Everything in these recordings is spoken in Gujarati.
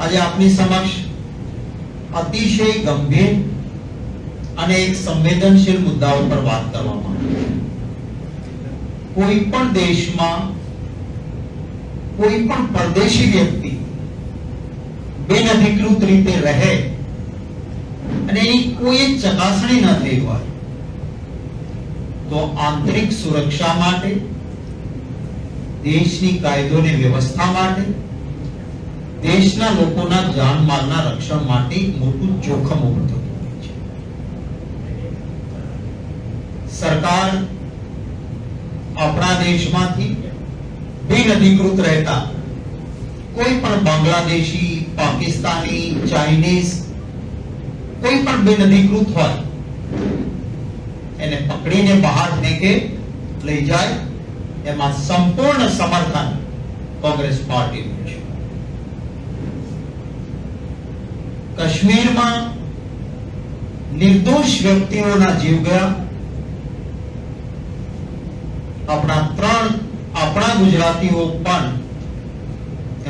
આજે આપની સમક્ષ અતિશય ગંભીર અને એક સંવેદનશીલ મુદ્દા ઉપર વાત કરવામાં આવી છે। કોઈ પણ દેશમાં કોઈ પણ પરદેશી વ્યક્તિ બિનઅધિકૃત રીતે રહે અને એની કોઈ ચકાસણી ન થઈ હોય તો આંતરિક સુરક્ષા માટે, દેશની કાયદો અને વ્યવસ્થા માટે, દેશના લોકોના જાનમાલના રક્ષણ માટે મોટું જોખમ ઊભું થતું હોય છે। સરકાર આપણા દેશમાંથી બિનઅધિકૃત રહેતા કોઈ પણ બાંગ્લાદેશી, પાકિસ્તાની, ચાઇનીઝ કોઈ પણ બિનઅધિકૃત હોય એને પકડીને બહાર ફેંકે, લઈ જાય, એમાં સંપૂર્ણ સમર્થન કોંગ્રેસ પાર્ટીનું છે। કાશ્મીરમાં નિર્દોષ વ્યક્તિઓના જીવ ગયા, આપણા ગુજરાતીઓ પણ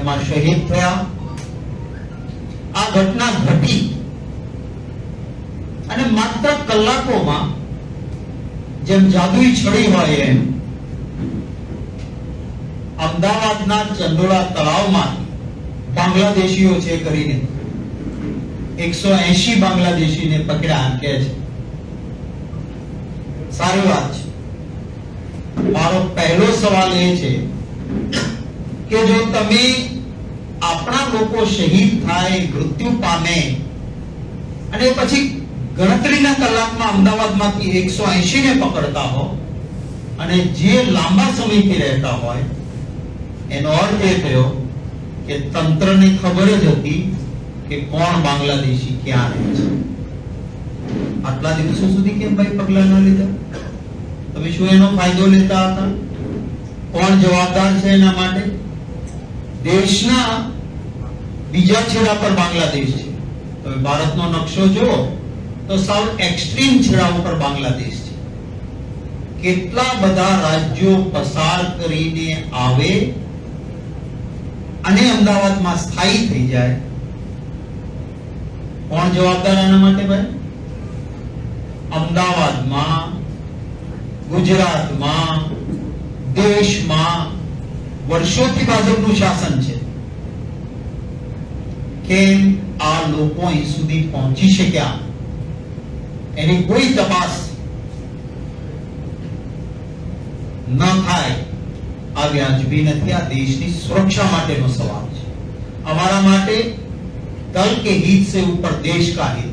એમાં શહીદ થયા। આ ઘટના ઘટી અને માત્ર કલાકોમાં જેમ જાદુઈ છડી હોય એમ અમદાવાદના ચંડોળા તળાવમાં બાંગ્લાદેશીઓ છે કરીને 180 બાંગ્લાદેશીને પકડ્યા કે છે। સારી વાત છે। મારો પહેલો સવાલ એ છે કે જો તમે આપણા લોકો શહીદ થાય, મૃત્યુ પામે અને પછી ગણતરીના કલાકમાં અમદાવાદમાંથી 180 ને પકડતા હો અને જે લાંબા સમયથી રહેતા હોય, એનો અર્થ એ થયો કે તંત્રને ખબર જ હતી કે કોણ બાંગ્લાદેશી ક્યાં રહે છે। આટલા દિવસો સુધી કેમ ભાઈ પગલા ન લીધા? તમે શું એનો ફાયદો લેતા હતા? કોણ જવાબદાર છે એના માટે? દેશના બીજા છેડા પર બાંગ્લાદેશ છે। તમે ભારતનો નકશો જુઓ તો સાવ એક્સ્ટ્રીમ છેડા ઉપર બાંગ્લાદેશ છે। કેટલા બધા રાજ્યો પસાર કરીને આવે અને અમદાવાદમાં સ્થાયી થઈ જાય। કોણ જવાબદાર આના માટે ભાઈ? અમદાવાદમાં, ગુજરાતમાં, દેશમાં વર્ષોથી ભાજપનું શાસન છે। કેમ આ લોકો અહીં સુધી પહોંચી શક્યા એની કોઈ તપાસ ન થાય આ વ્યાજબી નથી। આ દેશની સુરક્ષા માટેનો સવાલ છે। અમારા માટે દલ કે હિત से ऊपर देश का हित,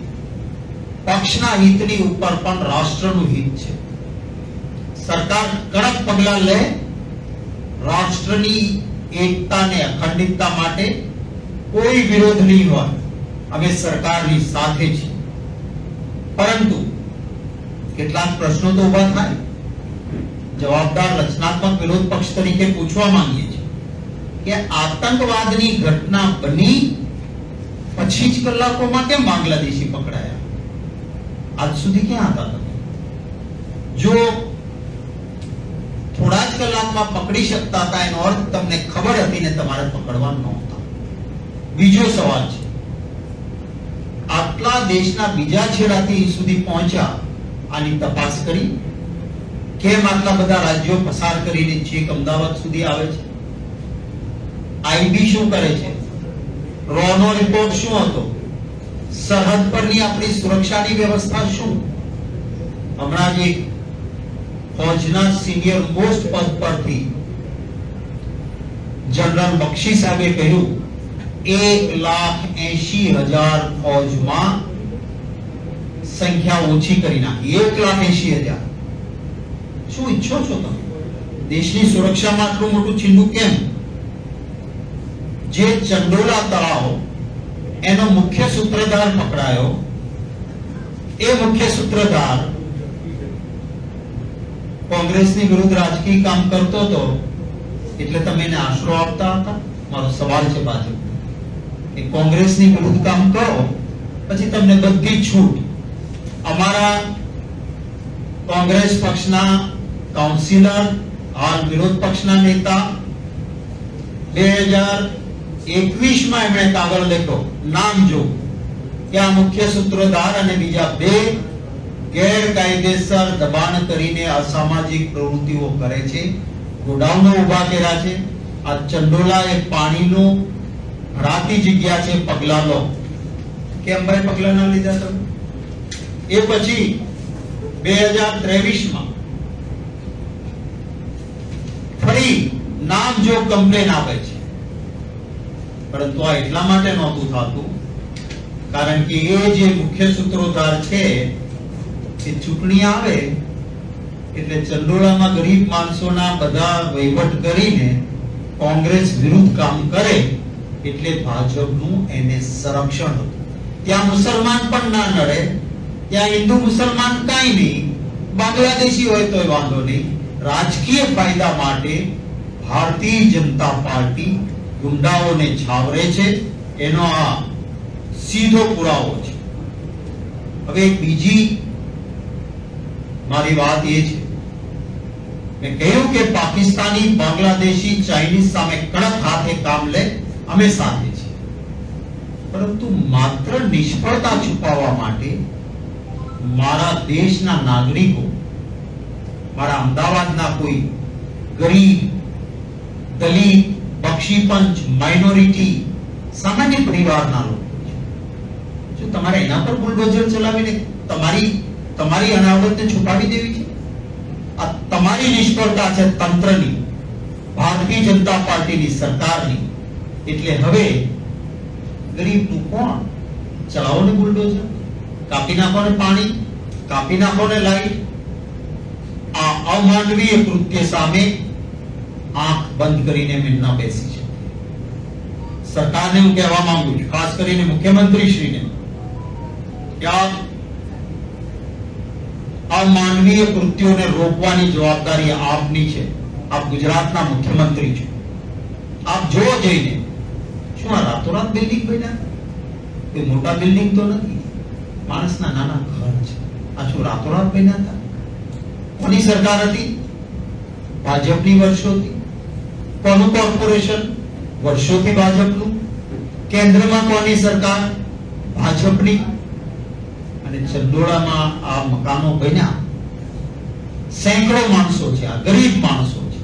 પક્ષના હિતની ઉપર પણ રાષ્ટ્રનું હિત છે। સરકાર કડક પગલાં લે, રાષ્ટ્રની એકતા અને અખંડિતતા માટે કોઈ વિરોધ નહીં હોય, અમે સરકારની સાથે છીએ। પરંતુ કેટલાક પ્રશ્નો તો ઉભા થાય। જવાબદાર રચનાત્મક વિરોધ પક્ષ તરીકે પૂછવા માંગીએ છીએ કે આતંકવાદની ઘટના બની પછી જ કલાકોમાં કેમ બાંગ્લાદેશી પકડાયા? આજ સુધી ક્યાં હતા તમે? જો થોડા જ કલાકમાં પકડી શકતા હતા એનો અર્થ તમને ખબર હતી ને તમારે પકડવા નહોતા। બીજો સવાલ છે, આટલા દેશના બીજા છેડાથી સુધી પહોંચ્યા, આની તપાસ કરી? કેમ આટલા બધા રાજ્યો પસાર કરીને છેક અમદાવાદ સુધી આવે છે? આઈબી શું કરે છે? રોનો રિપોર્ટ શું હતો? સરહદ પરની આપણી સુરક્ષાની વ્યવસ્થા શું? હમણાં જ એક ફૌજના સિનિયર મોસ્ટ પદ પરથી જનરલ બક્ષી સાહેબે કહ્યું 1,80,000 ફૌજમાં સંખ્યા ઓછી કરી નાખી। 1,80,000। શું ઈચ્છો છો તમે? દેશની સુરક્ષામાં આટલું મોટું છીંડું કેમ? જે ચંડોળા તળાવ એનો મુખ્ય સૂત્રધાર પકડાયો, એ મુખ્ય સૂત્રધાર કોંગ્રેસની વિરુદ્ધ રાજકીય કામ કરતો હતો એટલે તમે એને આશરો આપતા હતા? મારો સવાલ છે ભાજપ કે કોંગ્રેસની વિરુદ્ધ કામ કરો પછી તમને બધી છૂટ। અમારા કોંગ્રેસ પક્ષના કાઉન્સિલર, હાલ વિરોધ પક્ષના નેતા 2021 21માં એમણે કાગળ લખ્યો, નામ જો કે આ મુખ્ય સૂત્રધાર અને બીજા બે ગેરકાયદેસર દબાણ કરીને અસામાજિક પ્રવૃત્તિઓ કરે છે, ગોડાઉનો ઉભા કર્યા છે. આ ચંડોલા એ પાણીનું ભરાતી જગ્યા છે, પગલા લો. કેમ ભાઈ પગલા ના લીધા તમે? એ પછી 2023માં ફરી નામ જો કમ્પ્લેન આપે છે, પરંતુ આ એટલા માટે નહોતું થતું કારણ કે એ જે મુખ્ય સૂત્રધાર છે એ ચૂંટણી આવે એટલે ચંડોળામાં ગરીબ માણસોના બધા વહીવટ કરીને કોંગ્રેસ વિરુદ્ધ કામ કરે એટલે ભાજપનું એને સંરક્ષણ હતું. ત્યાં મુસલમાન પણ ના નડે, ત્યાં હિન્દુ મુસલમાન કાંઈ નહીં, બાંગ્લાદેશી હોય તો વાંધો નહીં. રાજકીય ફાયદા માટે ભારતીય જનતા પાર્ટી ગુંડાઓને છાવરે છે, એનો આ સીધો પુરાવો છે. હવે એક બીજી મારી વાત એ છે, મેં કહ્યું કે પાકિસ્તાની, બાંગ્લાદેશી, ચાઇનીઝ સામે કડક હાથે કામ લે, અમે સાથે છીએ. પરંતુ માત્ર નિષ્ફળતા છુપાવવા માટે મારા દેશના નાગરિકો, મારા અમદાવાદના કોઈ ગરીબ, દલિત, બક્ષીપંચ, માઇનોરિટી, સામાન્ય પરિવારના લોકો જો તમારે એના પર બુલડોઝર ચલાવીને તમારી અનાવતને છુપાવી દેવી છે? આ તમારી નિષ્ફળતા છે, તંત્રની, ભારતીય જનતા પાર્ટીની, સરકારની. એટલે હવે ગરીબનું કોણ? ચલાવો ને બુલડોઝર, કાપી નાખો ને પાણી, કાપી નાખો ને લાઈટ. આ અમાનવીય કૃત્ય સામે આંખ બંધ કરીને મેં ન બેસી છે. સરકારને હું કહેવા માંગુ છું, ખાસ કરીને મુખ્યમંત્રી શ્રીને, કે આ માનવીય કૃત્યોને રોકવાની જવાબદારી આપની છે. આપ ગુજરાતના મુખ્યમંત્રી છો. આપ જોવો જઈને, શું આ રાતોરાત બિલ્ડિંગ બન્યા? કોઈ મોટા બિલ્ડિંગ તો નથી, માણસના નાના ઘર છે. આ શું રાતોરાત બન્યા હતા? કોની સરકાર હતી? ભાજપની વર્ષોથી. કોનું કોર્પોરેશન? વર્ષોથી ભાજપનું. કેન્દ્રમાં કોની સરકાર? ભાજપની. અને ચંડોળામાં આ મકાનો બન્યા, સેંકડો માણસો છે, આ ગરીબ માણસો છે.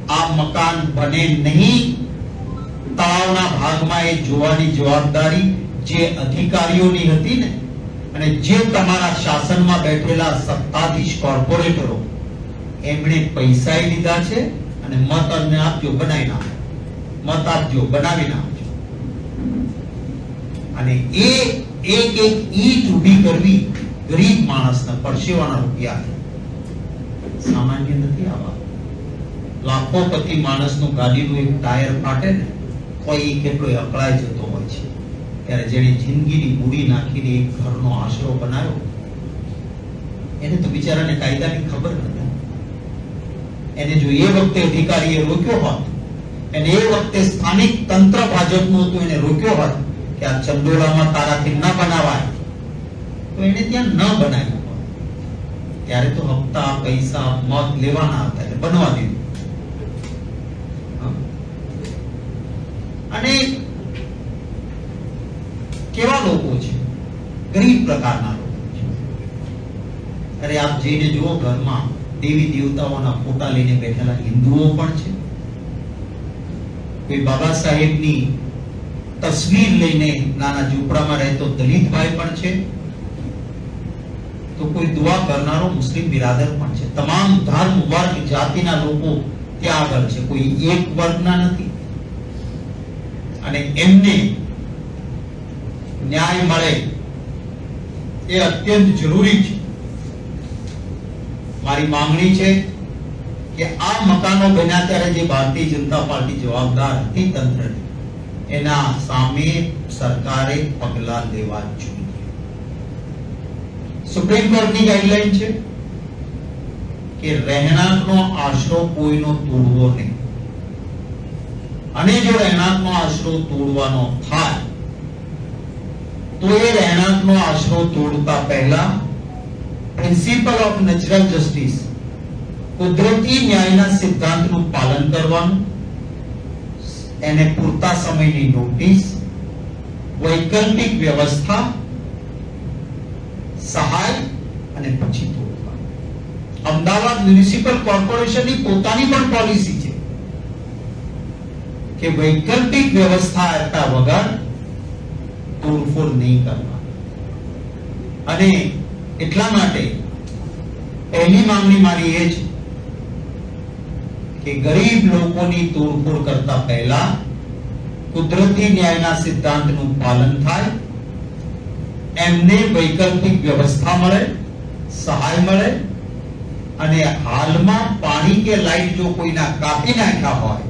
આ મકાન બને નહીં, તળાવના ભાગમાં એ જોવાની જવાબદારી જે અધિકારીઓની હતી ને, અને જે તમારા શાસનમાં બેઠેલા સત્તાધીશ કોર્પોરેટરો, એમણે પૈસા લીધા છે અને મત અમને આપજો, બનાવી નાખો, મત આપજો, બનાવી નાખજો. અને એ એક ઈંટ ઊભી કરવી ગરીબ માણસના પરસેવાના રૂપિયા સામાન્ય નથી. આવા લાખોપતિ માણસનું ગાડીનું એક ટાયર ફાટે ને કોઈ કેટલો અકળાઈ જતો હોય છે, ત્યારે જેણે જિંદગીની મૂડી નાખીને એક ઘરનો આશરો બનાવ્યો, એને તો બિચારાને કાયદાની ખબર નથી. એને જો એ વખતે અધિકારીએ રોક્યો હોત, એને એ વખતે સ્થાનિક તંત્ર ભાજપનું હતું, એને રોક્યો હોત કે આ ચંડોળામાં તારાથી ન બનાવાય, તો એને ત્યાં ન બનાવ્યું હોત. ત્યારે તો હપ્તા, પૈસા, મત લેવાના હતા, એટલે બનવા દીધું. અને કેવા લોકો છે? ગરીબ પ્રકારના લોકો છે. અરે આપ જઈને જુઓ, ઘરમાં દેવી દેવતાઓના ફોટા લઈને બેઠેલા હિન્દુઓ પણ છે. કોઈ બાબા સાહેબની તસવીર લઈને નાના ઝૂંપડામાં રહેતો દલિત ભાઈ પણ છે. તો કોઈ દુઆ કરનારો મુસ્લિમ બિરાદર પણ છે. તમામ ધર્મ, વર્ગ, જાતિના લોકો ત્યાં આગળ છે, કોઈ એક વર્ગના નથી. અને એમને ન્યાય મળે એ અત્યંત જરૂરી છે. મારી માંગણી છે કે આ મકાનો બન્યા ત્યારે જે ભારતીય જનતા પાર્ટી જવાબદાર હતી તંત્રની, એના સામે સરકારે પગલા લેવા જોઈએ. સુપ્રીમ કોર્ટની ગાઈડલાઈન છે કે રહેણાંકનો આશરો કોઈનો તોડવો નહીં. અને જો રહેણાંકનો આશરો તોડવાનો થાય તો એ રહેણાંકનો આશરો તોડતા પહેલા પ્રિન્સિપલ ઓફ નેચરલ જસ્ટિસ, કુદરતી ન્યાયના સિદ્ધાંતનું પાલન કરવાનું, એને પૂરતા સમયની નોટિસ, વૈકલ્પિક વ્યવસ્થા, સહાય અને પછી તોડવા. અમદાવાદ મ્યુનિસિપલ કોર્પોરેશનની પોતાની પણ પોલિસી છે કે વૈકલ્પિક વ્યવસ્થા આપ્યા વગર તોડફોડ નહીં કરવા. અને એટલા માટે પહેલી માંગણી મારી એ છે કે ગરીબ લોકોની તોડફોડ કરતા પહેલા કુદરતી ન્યાયના સિદ્ધાંતનું પાલન થાય, એમને વૈકલ્પિક વ્યવસ્થા મળે, સહાય મળે, અને હાલમાં પાણી કે લાઈટ જો કોઈના કાપી નાખ્યા હોય,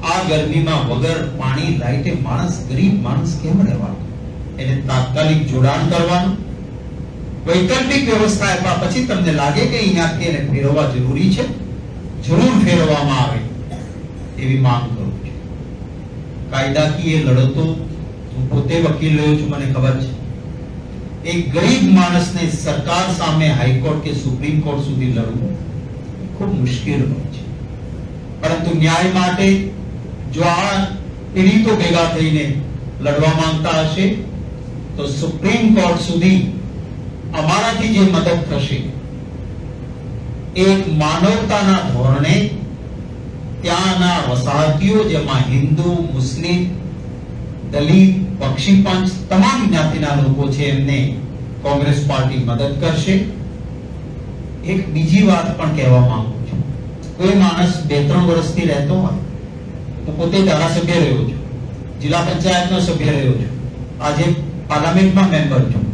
આ ગરમીમાં વગર પાણી લાઈટે માણસ, ગરીબ માણસ કેમ રહેવાનું? એને તાત્કાલિક જોડાણ કરવાનું, વૈકલ્પિક વ્યવસ્થા આપ્યા પછી તમને લાગે કે અહીંયાથી એને ફેરવવા જરૂરી છે, જરૂર ફેરવવામાં આવે એવી માંગ કરું છું. કાયદાકીય લડતો હું પોતે વકીલ રહ્યો છું, મને ખબર છે એક ગરીબ માણસને સરકાર સામે હાઈકોર્ટ કે સુપ્રીમ કોર્ટ સુધી લડવું ખૂબ મુશ્કેલ હોય છે. પરંતુ ન્યાય માટે જો આ પીડિતો ભેગા થઈને લડવા માંગતા હશે તો સુપ્રીમ કોર્ટ સુધી અમારાથી જે મદદ થશે, એક માનવતાના ધોરણે ત્યાંના વસાહતીઓ, જેમાં હિન્દુ, મુસ્લિમ, દલિત, પક્ષી પંચ, તમામ જ્ઞાતિના લોકો છે, એમને કોંગ્રેસ પાર્ટી મદદ કરશે. એક બીજી વાત પણ કહેવા માંગુ છું. કોઈ માણસ 2-3 વર્ષથી રહેતો હોય, હું પોતે ધારાસભ્ય રહ્યો છું, જિલ્લા પંચાયતનો સભ્ય રહ્યો છું, આજે પાર્લામેન્ટમાં મેમ્બર છું.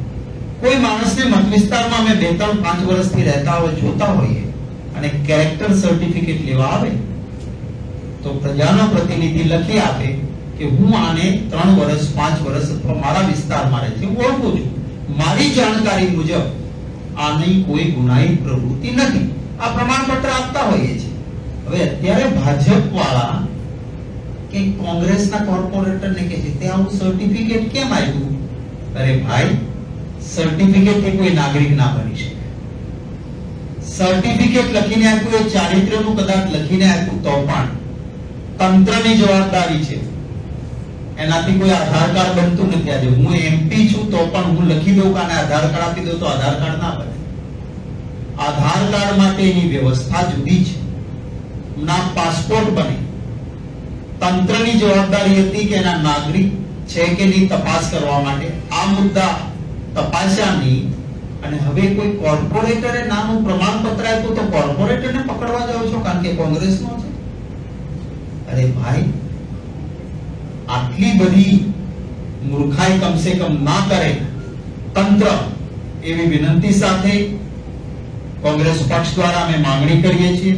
કોઈ માણસને મત વિસ્તારમાં અમે 2-3-5 વર્ષથી રહેતા હોય જોતા હોઈએ અને કેરેક્ટર સર્ટિફિકેટ લેવા આવે તો પ્રજાનો પ્રતિનિધિ લખી આપે કે હું આને 3 વર્ષ 5 વર્ષ અથવા મારા વિસ્તારમાં રહે છે, ઓળખું છું, મારી જાણકારી મુજબ આની કોઈ ગુનાહિત પ્રવૃત્તિ નથી, આ પ્રમાણપત્ર આપતા હોઈએ છે. હવે અત્યારે ભાજપ વાળા કે કોંગ્રેસના કોર્પોરેટરને કહે છે તે આવું સર્ટિફિકેટ કેમ આપ્યું? અરે ભાઈ, સર્ટિફિકેટ થી કોઈ નાગરિક ના બની શકે. સર્ટિફિકેટ લખીને આપ્યું એ ચારિત્ર્યનું કદાચ લખીને આપ્યું તો પણ તંત્રની જવાબદારી છે, એનાથી કોઈ આધાર કાર્ડ બનતું નથી. આજે હું એમપી છું તો પણ હું લખી દઉં કે આધાર કાર્ડ આપી દઉં તો આધાર કાર્ડ ના બને. આધાર કાર્ડ માટેની વ્યવસ્થા જુદી છે, ના પાસપોર્ટ બને. તંત્રની જવાબદારી હતી કે એના નાગરિક છે કે નહીં તપાસ કરવા માટે. આ મુદ્દા તપાસ્યા નહીં અને હવે કોઈ કોર્પોરેટરે નાનું પ્રમાણપત્ર આપ્યું તો કોર્પોરેટરને પકડવા જાવ છો કારણ કે કોંગ્રેસનો છે? અરે ભાઈ, આટલી બધી મૂર્ખાઈ કમસે કમ ના કરે તંત્ર, એવી વિનંતી સાથે કોંગ્રેસ પક્ષ દ્વારા અમે માંગણી કરીએ છીએ.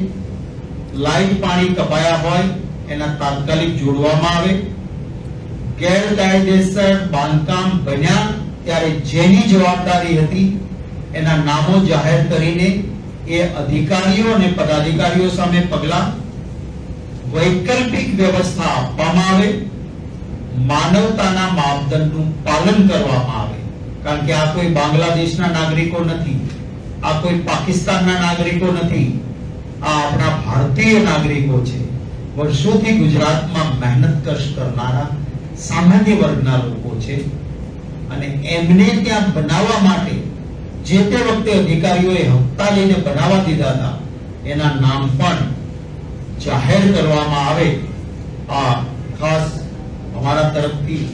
લાઈટ પાણી કપાયા હોય એના તાત્કાલિક જોડવામાં આવે. ગેરકાયદેસર બાંધકામ બન્યા ત્યારે જેની જવાબદારી હતી એના નામો જાહેર કરીને એ અધિકારીઓ અને પદાધિકારીઓ સામે પગલાં, વૈકલ્પિક વ્યવસ્થા આપવામાં આવે, માનવતાના માપદંડનું પાલન કરવામાં આવે. કારણ કે આ કોઈ બાંગ્લાદેશના નાગરિકો નથી, આ કોઈ પાકિસ્તાનના નાગરિકો નથી, આ આપણા ભારતીય નાગરિકો છે. વર્ષોથી ગુજરાતમાં મહેનત કશ કરનારા સામાન્ય વર્ગના લોકો છે અને એમને ત્યાં બનાવવા માટે જે તે વખતે અધિકારીઓએ હપ્તા લઈને બનાવવા દીધા હતા એના નામ પણ જાહેર કરવામાં આવે. આ ખાસ અમારા તરફથી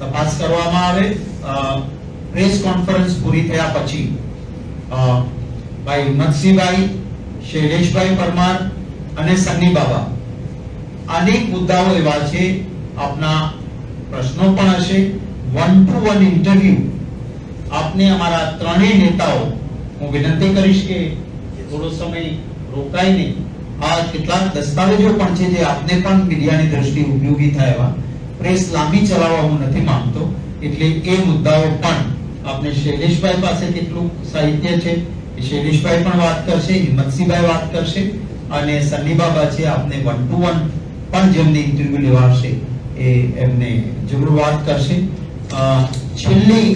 તપાસ કરવામાં આવે. પ્રેસ કોન્ફરન્સ પૂરી થયા પછી ભાઈ હિંમતસિંહભાઈ, શૈલેષભાઈ પરમાર અને સન્ની બાબા, અનેક મુદ્દાઓ એવા છે, આપના પ્રશ્નો પણ હશે. 1-to-1 ઇન્ટરવ્યુ આપને અમારા ત્રણેય નેતાઓ, હું વિનંતી કરીશ કે થોડો સમય રોકાઈને આ કેટલાક દસ્તાવેજો પણ છે જે આપને પણ મીડિયાની દ્રષ્ટિએ ઉપયોગી થાય એવા, પ્રેસ લાંબી ચલાવવા હું નથી માંગતો, એટલે એ મુદ્દાઓ પણ આપને શૈલેષભાઈ પાસે કેટલું સાહિત્ય છે એ શૈલેષભાઈ પણ વાત કરશે, હિંમતસિંહભાઈ વાત કરશે અને સન્ની બાબા છે આપને 1-to-1 પણ જેમને ઇન્ટરવ્યુ લેવાશે એ એમને જરૂર વાત કરશે. છેલ્લી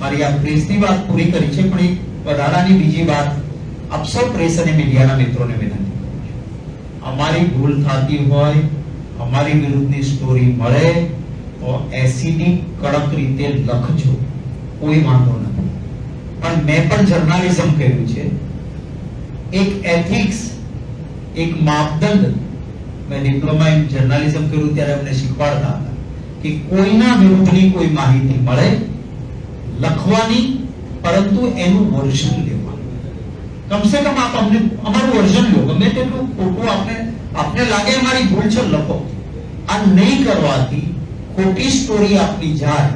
મારી આ પ્રેસની વાત પૂરી કરી છે, પણ એક વધારાની બીજી વાત આપ સૌ પ્રેસ અને મીડિયાના મિત્રોને વિનંતી કરું છું. અમારી ભૂલ થતી હોય, અમારી વિરુદ્ધની સ્ટોરી મળે તો એસીડી કડક રીતે લખજો, કોઈ વાંધો નથી. પણ મેં પણ જર્નાલિઝમ કર્યું છે. એક એથિક્સ, એક માપદંડ, મેં ડિપ્લોમા ઇન જર્નાલિઝમ કર્યું ત્યારે અમને શીખવાડતા હતા કે કોઈના વિરુદ્ધની કોઈ માહિતી મળે લખવાની, પરંતુ એનું વર્ઝન લેવાનું. કમસે કમ આપ અમને અમારું વર્ઝન લો, ગમે તેટલું ખોટું આપને લાગે અમારી ભૂલ છે લખો. આ નહીં કરવાથી ખોટી સ્ટોરી આપની જાય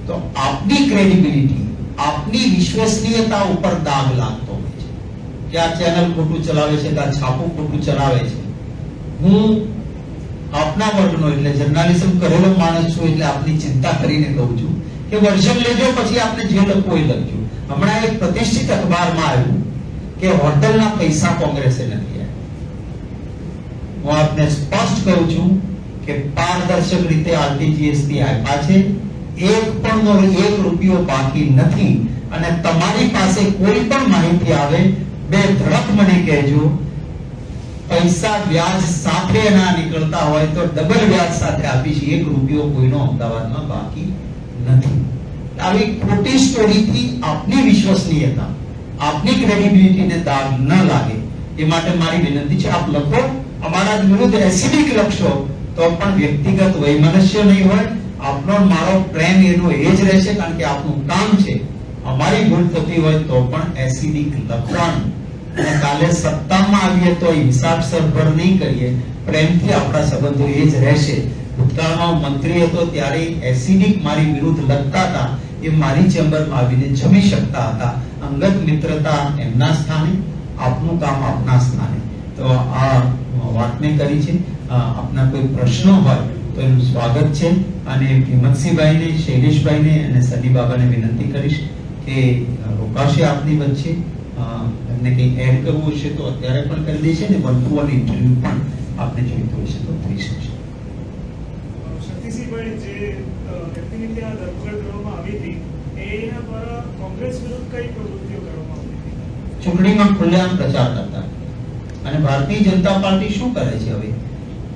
તો આપની ક્રેડિબિલિટી, આપની વિશ્વસનીયતા ઉપર દાગ લાગતો હોય છે કે આ ચેનલ ખોટું ચલાવે છે, કે આ છાપું ખોટું ચલાવે છે. હું આપના વર્ગનો એટલે જર્નાલિઝમ કરેલો માણસ છું, એટલે આપની ચિંતા કરીને કહું છું કે વર્ઝન લેજો, પછી આપને જે લખવું એ લખજો. હમણાં એક પ્રતિષ્ઠિત અખબારમાં આવ્યું કે હોટલના પૈસા કોંગ્રેસે નથી આપ્યા. હું આપને સ્પષ્ટ કહું છું કે પારદર્શક રીતે આરટીજીએસ થી આપ્યા છે. એક પણ રૂપિયો બાકી નથી. અને તમારી પાસે કોઈ પણ માહિતી આવે, બે ધડક મને કહેજો. પૈસા વ્યાજ સાથે ના નીકળતા હોય તો ડબલ વ્યાજ સાથે આપીશ. એક રૂપિયો કોઈનો અમદાવાદમાં બાકી નથી. આવી ખોટી સ્ટોરીથી આપની વિશ્વસનીયતા, આપની ક્રેડિબિલિટીને દાગ ન લાગે એ માટે મારી વિનંતી છે, આપ લખો. અમારા વિરુદ્ધ એસિડિક લખશો તો પણ વ્યક્તિગત વૈમનસ્ય નહીં હોય. આપનો મારો પ્રેમ એનો એ જ રહેશે, કારણ કે આપનું કામ છે. અમારી ભૂલ થતી હોય તો પણ એસિડિક લખવાનું. અને કાલે સત્તામાં આવીએ તો હિસાબ સરભર નહીં કરીએ, પ્રેમથી આપણા સંબંધો એ જ રહેશે. ભૂતકાળમાં મંત્રી હતો ત્યારે એસિડિક મારી વિરુદ્ધ લખતા હતા, એ મારી ચેમ્બરમાં આવીને જમી શકતા હતા. અંગત મિત્રતા એમના સ્થાને, આપનું કામ આપના સ્થાને. તો આ વાતને કરી છે. આપના કોઈ પ્રશ્નો હોય તો એનું સ્વાગત છે. અને હિંમતસિંહભાઈને, શૈલેષભાઈને અને સની બાબાને વિનંતી કરીશ કે રોકાશે આપની વચ્ચે. એમને કંઈ એડ કરવું હશે તો અત્યારે પણ કરી દેશે, ને વન ટુ વન ઇન્ટરવ્યુ પણ આપને જોઈતું હશે તો થઈ શકશે. શક્તિસિંહભાઈ, જે વ્યક્તિની ત્યાં ધરપકડ કરવામાં આવી હતી, એના દ્વારા કોંગ્રેસ વિરુદ્ધ કઈ પ્રવૃત્તિઓ કરવામાં આવી હતી? ચૂંટણીમાં ખુલ્લેઆમ પ્રચાર કરતા. અને ભારતીય જનતા પાર્ટી શું કરે છે હવે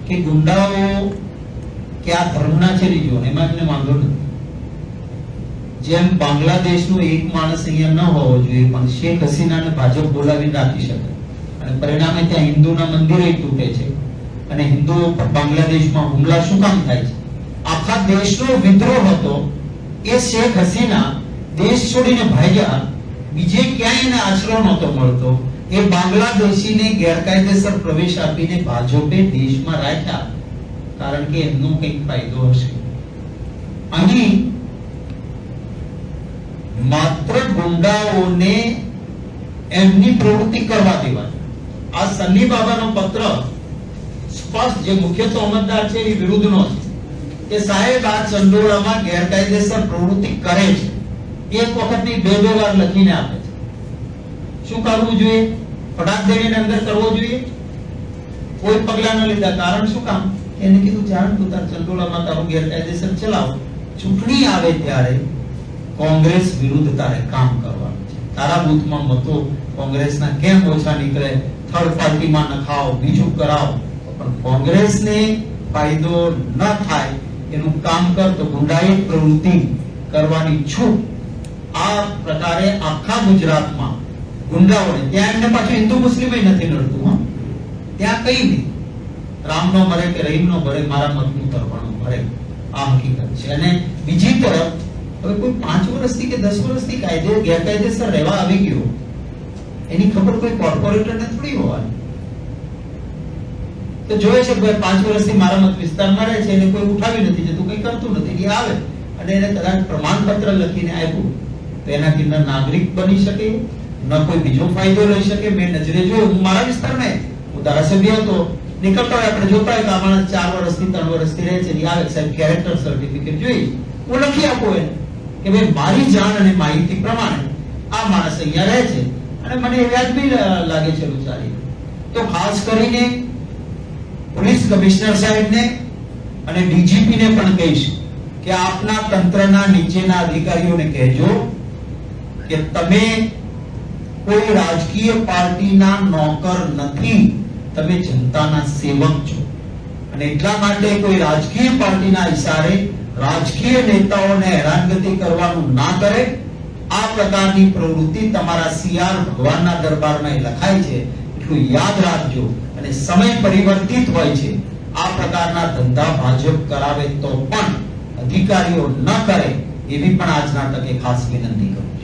કે ગુંડાઓ કયા ધર્મના છે લીજો, એમાં એમને વાંધો નથી. જેમ બાંગ્લાદેશનો એક માણસ અહીંયા ન હોવો જોઈએ, પણ શેખ હસીનાને ભાજપ બોલાવીને રાખી શકે, અને પરિણામે ત્યાં હિન્દુના મંદિરો તૂટે છે, અને હિન્દુઓ પર બાંગ્લાદેશમાં હુમલા શું કામ થાય છે? આખા દેશનો વિદ્રોહ હતો. એ શેખ હસીના દેશ છોડીને ભાગ્યા, બીજે ક્યાંય એને આશરો નહોતો મળતો. એ બાંગ્લાદેશીને ગેરકાયદેસર પ્રવેશ આપીને ભાજપે દેશમાં રાખ્યા, કારણ કે એમનો કંઈક ફાયદો હશે. અહીં માત્ર ગુંડાઓને એમની પ્રવૃત્તિ કરવા દેવાની. આ સન્ની બાબાનો પત્ર સ્પષ્ટ, જે મુખ્ય તોહમતદાર છે એ વિરુદ્ધનો છે કે સાહેબ આ ચંડોળામાં ગેરકાયદેસર પ્રવૃત્તિ કરે છે. એક વખતની બે વાર લખીને આપે છે. શું કરવું જોઈએ? ફટાક દેવીને અંદર કરવો જોઈએ? કોઈ પગલા ન લીધા. કારણ શું કામ? એને કીધું જાણ તું તાર ચંડોળામાં તારું ગેરકાયદેસર ચલાવ. ચૂંટણી આવે ત્યારે કોંગ્રેસ વિરુદ્ધ તારે કામ કરવાનું છે. તારા બૂથમાં મતો કોંગ્રેસના કેમ ઓછા નીકળે, થર્ડ પાર્ટીમાં નખાવ, બીજું કરાવ, પણ કોંગ્રેસને ફાયદો ન થાય એનું કામ કર. તો ગુંડાઈ પ્રવૃત્તિ કરવાની છૂટ આ પ્રકારે આખા ગુજરાતમાં ગુંડાઓને, ત્યાં એમને પાછું હિન્દુ મુસ્લિમ નથી નડતું. ત્યાં કઈ નહીં, રામનો મરે કે રહીમનો ભરે, મારા મતનું તરફાણું ભરે. આ હકીકત છે. અને બીજી તરફ હવે કોઈ 5 વર્ષથી કે 10 વર્ષથી ગેરકાયદેસર રહેવા આવી ગયો, એની ખબર કોઈ કોર્પોરેટરને થોડી હોવાની. તો જોયે છે 5 વર્ષથી મારા મત વિસ્તારમાં રહે છે, એને કોઈ ઉઠાવી નથી જતું, કંઈ કરતું નથી. એ આવે અને એને કદાચ પ્રમાણપત્ર લખીને આપ્યું તો એનાથી ન નાગરિક બની શકે, ન કોઈ બીજો ફાયદો લઈ શકે. મેં નજરે જોયું, હું મારા વિસ્તારમાં, હું ધારાસભ્ય હતો, નીકળતા હોય આપણે જોતા હોય કે આ માણસ 4 વર્ષથી 3 વર્ષથી રહે છે, આવે સાહેબ કેરેક્ટર સર્ટિફિકેટ જોઈ, હું લખી આપું એને કે ભાઈ મારી જાણ અને માહિતી પ્રમાણે આ માણસ અહીંયા રહે છે અને મને વ્યાજબી લાગે છે વિચારી. તો ખાસ કરીને પોલીસ કમિશનર સાહેબને અને ડીજીપીને પણ કહીશ કે આપના તંત્રના નીચેના અધિકારીઓને કહેજો કે તમે કોઈ રાજકીય પાર્ટીના નોકર નથી, તમે જનતાના સેવક છો. અને એટલા માટે કોઈ રાજકીય પાર્ટીના ઇશારે રાજકીય નેતાઓને હેરાનગતિ કરવાનું ના કરે. આ પ્રકારની પ્રવૃત્તિ તમારા CR ભગવાનના દરબારમાં એ લખાય છે, એટલું યાદ રાખજો. અને સમય પરિવર્તિત હોય છે. આ પ્રકારના ધંધા ભાજપ કરાવે તો પણ અધિકારીઓ ન કરે એવી પણ આજના તકે ખાસ વિનંતી કરું.